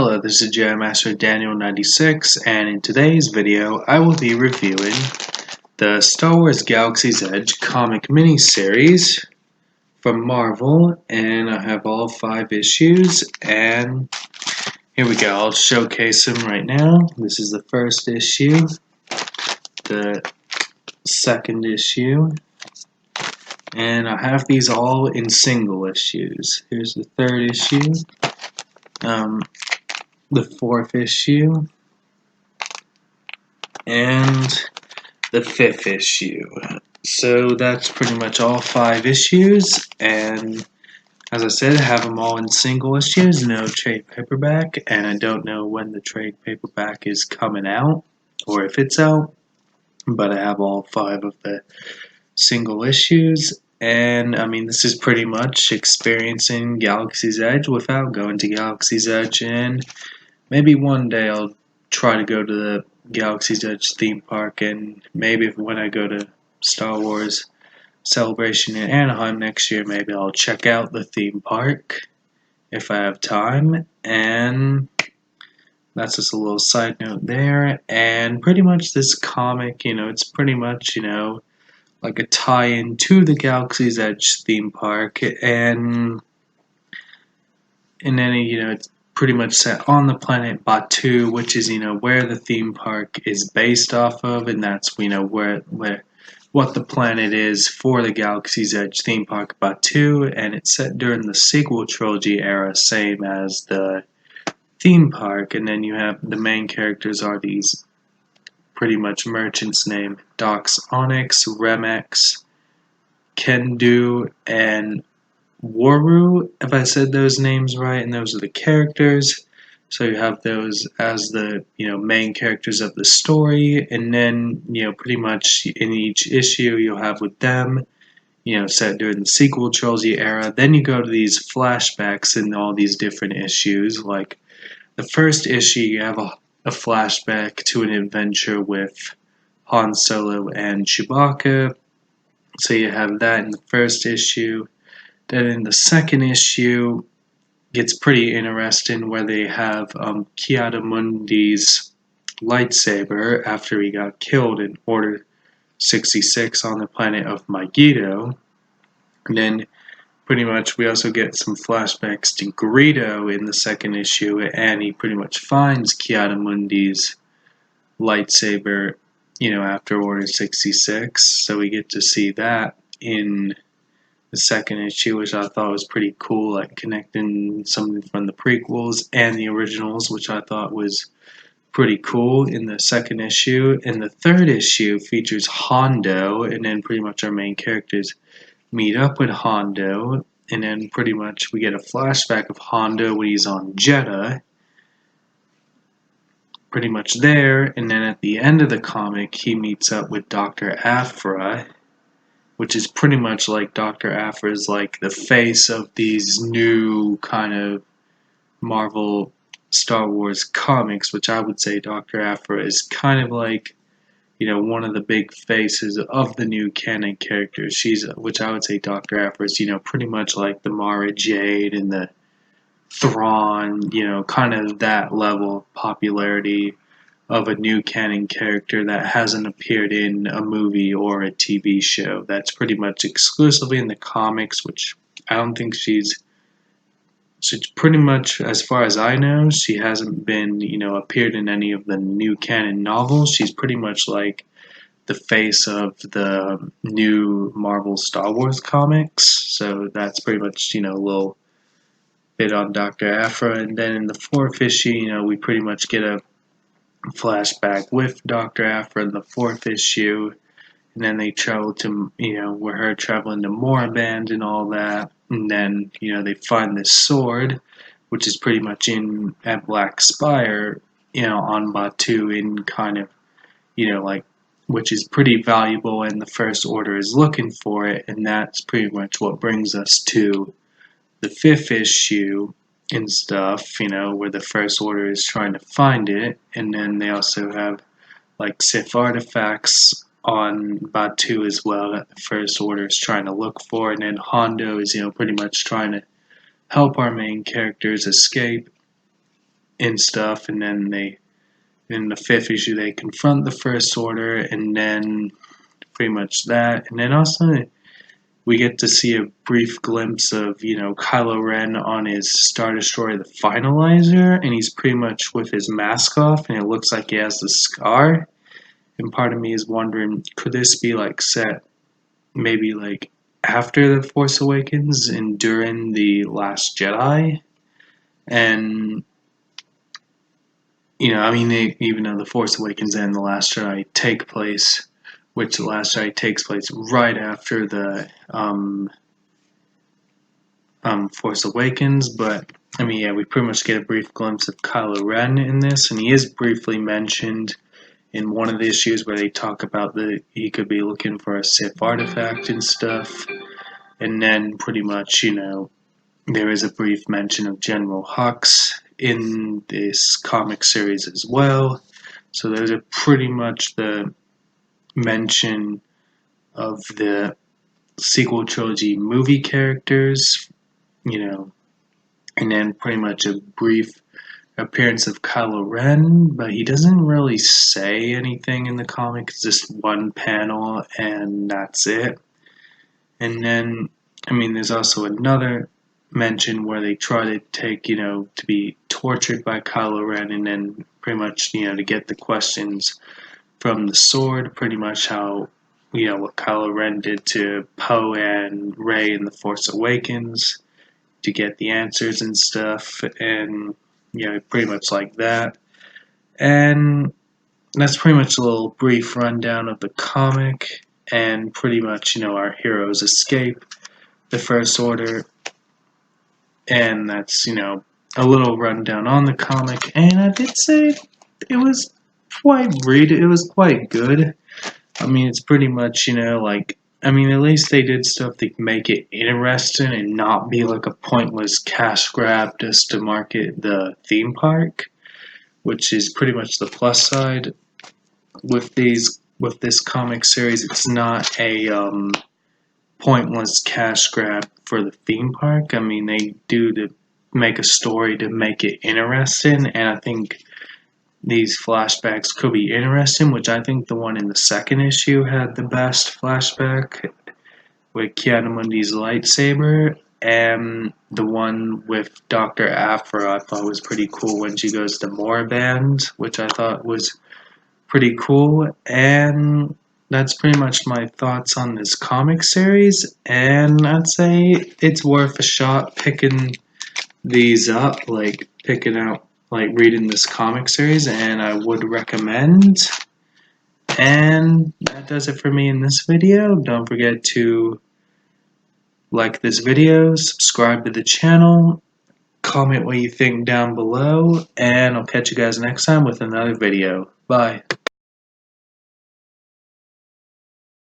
Hello, this is Jedi Master Daniel 96, and in today's video, I will be reviewing the Star Wars Galaxy's Edge comic miniseries from Marvel, and I have all 5 issues, and here we go. I'll showcase them right now. This is the first issue, the second issue, and I have these all in single issues. Here's the third issue, the fourth issue, and the fifth issue. So that's pretty much all 5 issues, and as I said, I have them all in single issues, no trade paperback, and I don't know when the trade paperback is coming out, or if it's out, but I have all 5 of the single issues, and I mean, this is pretty much experiencing Galaxy's Edge without going to Galaxy's Edge, and maybe one day I'll try to go to the Galaxy's Edge theme park, and maybe when I go to Star Wars Celebration in Anaheim next year, maybe I'll check out the theme park if I have time. And that's just a little side note there. And pretty much this comic, it's pretty much, like a tie-in to the Galaxy's Edge theme park, and then it's pretty much set on the planet Batuu, which is where the theme park is based off of, and that's where what the planet is for the Galaxy's Edge theme park Batuu, and it's set during the sequel trilogy era, same as the theme park. And then you have the main characters are these pretty much merchants named Dox Onyx, Remex, Kendu, and Waru, if I said those names right, and those are the characters. So you have those as the main characters of the story, and then pretty much in each issue you'll have with them set during the sequel trilogy era. Then you go to these flashbacks in all these different issues. Like the first issue, you have a flashback to an adventure with Han Solo and Chewbacca. So you have that in the first issue. Then in the second issue, gets pretty interesting where they have Ki-Adi-Mundi's lightsaber after he got killed in Order 66 on the planet of Megiddo. And then pretty much we also get some flashbacks to Greedo in the second issue, and he pretty much finds Ki-Adi-Mundi's lightsaber after Order 66. So we get to see that in the second issue, which I thought was pretty cool, like connecting something from the prequels and the originals, which I thought was pretty cool in the second issue. And the third issue features Hondo, and then pretty much our main characters meet up with Hondo, and then pretty much we get a flashback of Hondo when he's on Jedha, pretty much there. And then at the end of the comic, he meets up with Dr. Aphra, which is pretty much like Dr. Aphra is like the face of these new kind of Marvel Star Wars comics, which I would say Dr. Aphra is kind of like, one of the big faces of the new canon characters. Which I would say Dr. Aphra is, pretty much like the Mara Jade and the Thrawn, kind of that level of popularity of a new canon character that hasn't appeared in a movie or a TV show. That's pretty much exclusively in the comics, which I don't think she's pretty much, as far as I know, she hasn't been, appeared in any of the new canon novels. She's pretty much like the face of the new Marvel Star Wars comics. So that's pretty much, a little bit on Dr. Aphra. And then in the fourth issue, we pretty much get a flashback with Dr. Aphra in the fourth issue, and then they travel to where her traveling to Moraband and all that, and then they find this sword, which is pretty much at Black Spire, on Batuu, in kind of like, which is pretty valuable, and the First Order is looking for it, and that's pretty much what brings us to the fifth issue and stuff, where the First Order is trying to find it. And then they also have like Sith artifacts on Batuu as well that the First Order is trying to look for. And then Hondo is, pretty much trying to help our main characters escape and stuff, and then in the 5th issue they confront the First Order, and then pretty much that, and then also we get to see a brief glimpse of, Kylo Ren on his Star Destroyer, the Finalizer, and he's pretty much with his mask off, and it looks like he has the scar. And part of me is wondering, could this be like set maybe like after the Force Awakens and during the Last Jedi? And even though the Force Awakens and the Last Jedi take place, which the Last Jedi takes place right after the Force Awakens, but we pretty much get a brief glimpse of Kylo Ren in this, and he is briefly mentioned in one of the issues where they talk about that he could be looking for a Sith artifact and stuff, and then pretty much, there is a brief mention of General Hux in this comic series as well, so those are pretty much the mention of the sequel trilogy movie characters, and then pretty much a brief appearance of Kylo Ren, but he doesn't really say anything in the comic. It's just one panel, and that's it. And then, there's also another mention where they try to take, to be tortured by Kylo Ren, and then pretty much, to get the questions from the sword, pretty much how, what Kylo Ren did to Poe and Rey in The Force Awakens to get the answers and stuff, and pretty much like that. And that's pretty much a little brief rundown of the comic, and pretty much, our heroes escape the First Order, and that's, a little rundown on the comic, and I did say it was it was quite good. It's pretty much, at least they did stuff to make it interesting and not be like a pointless cash grab just to market the theme park, which is pretty much the plus side with this comic series. It's not a pointless cash grab for the theme park. They do to make a story to make it interesting, and I think these flashbacks could be interesting, which I think the one in the 2nd issue had the best flashback with Ki-Adi-Mundi's lightsaber, and the one with Dr. Aphra I thought was pretty cool when she goes to Moraband, which I thought was pretty cool. And that's pretty much my thoughts on this comic series, and I'd say it's worth a shot picking these up, reading this comic series, and I would recommend. And that does it for me in this video. Don't forget to like this video, subscribe to the channel, comment what you think down below, and I'll catch you guys next time with another video. Bye.